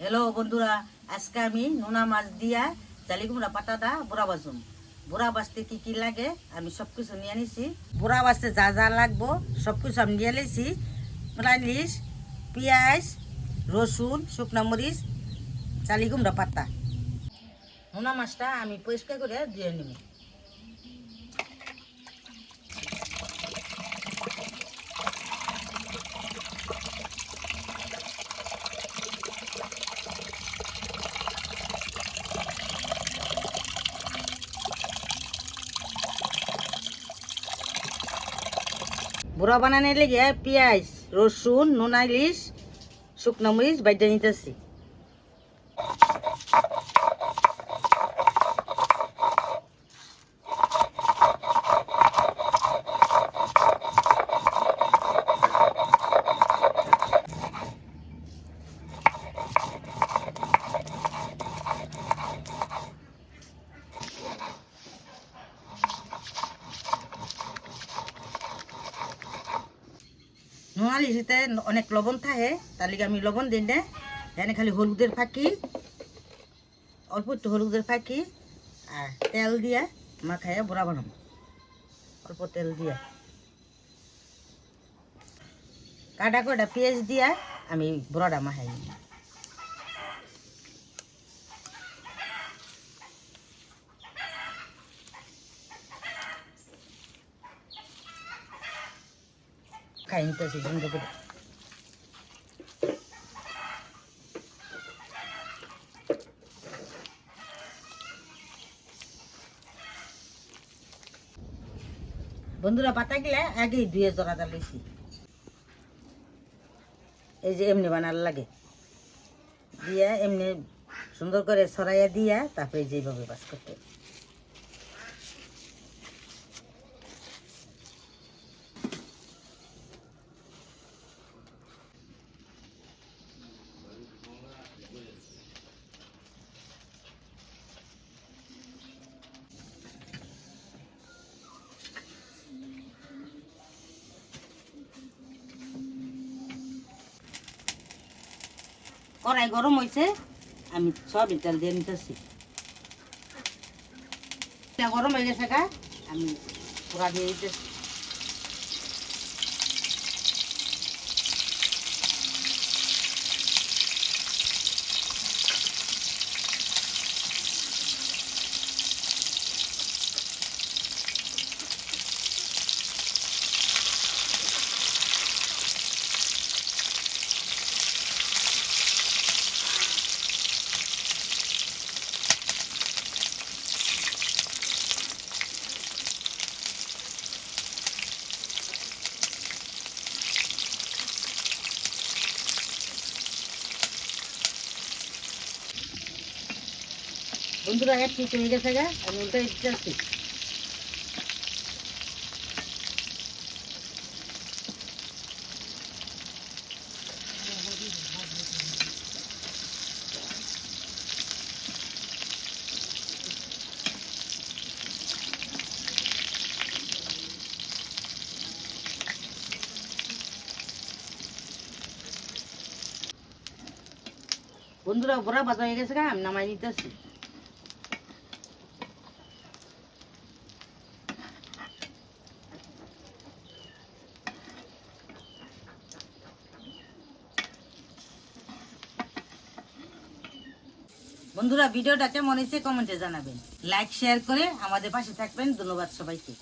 Hello বন্ধুরা, আজকে আমি নোনা মাছ দিয়া জালি কুমড়া পাতাটা বোড়া বাজুম। বোড়া বাজতে কি কি লাগে আমি সব কিছু নিয়ে নিছি। বোড়া বাজতে যা যা লাগবো সব কিছু আমি নিয়ে নিয়েছি। ইলিশ, পেঁয়াজ, রসুন, শুকনো মরিচ, জালি কুমড়া পাতা। নোনা মাছটা আমি পরিষ্কার করে ধুয়ে নিব। বুড়া বানানোর লেগে পেঁয়াজ, রসুন, নোনা ইলিশ, শুকনো মরিচ বাইটা নিতেছি। নোনা ইলিশিতে অনেক লবণ থাকে, তার লিগে আমি লবণ দিই না। এখানে খালি হলুদের ফাঁকি, অল্প একটু হলুদের ফাঁকি আর তেল দিয়ে মাখায় বড়া বানাবো। অল্প তেল দিয়ে কাটা কটা পেঁয়াজ দিয়া আমি বড়াটা মাখাই। খাই নিতেছি সুন্দর করে। বন্ধুরা, পাতাগুলা আগেই ধুয়ে জড়াটা লইছি। এই যে এমনি বানার লাগে দিয়া এমনি সুন্দর করে ছড়াইয়া দিয়া তারপরে যেভাবে বাস করতে। কড়াই গরম হয়েছে, আমি সয়াবিন তেল দিয়ে নিতেছি। গরম হয়ে গেছে, আমি পোড়া দিয়ে দিতেছি। বন্ধুরা, এক পিস হয়ে গেছে, আমি উল্টে দিতেছি। বন্ধুরা, বড়া ভাজা হয়ে গেছে, আমি নামাই নিতেছি। বন্ধুরা, ভিডিওটা কেমন হয়েছে কমেন্টে জানাবেন। লাইক শেয়ার করে আমাদের পাশে থাকবেন। ধন্যবাদ সবাইকে।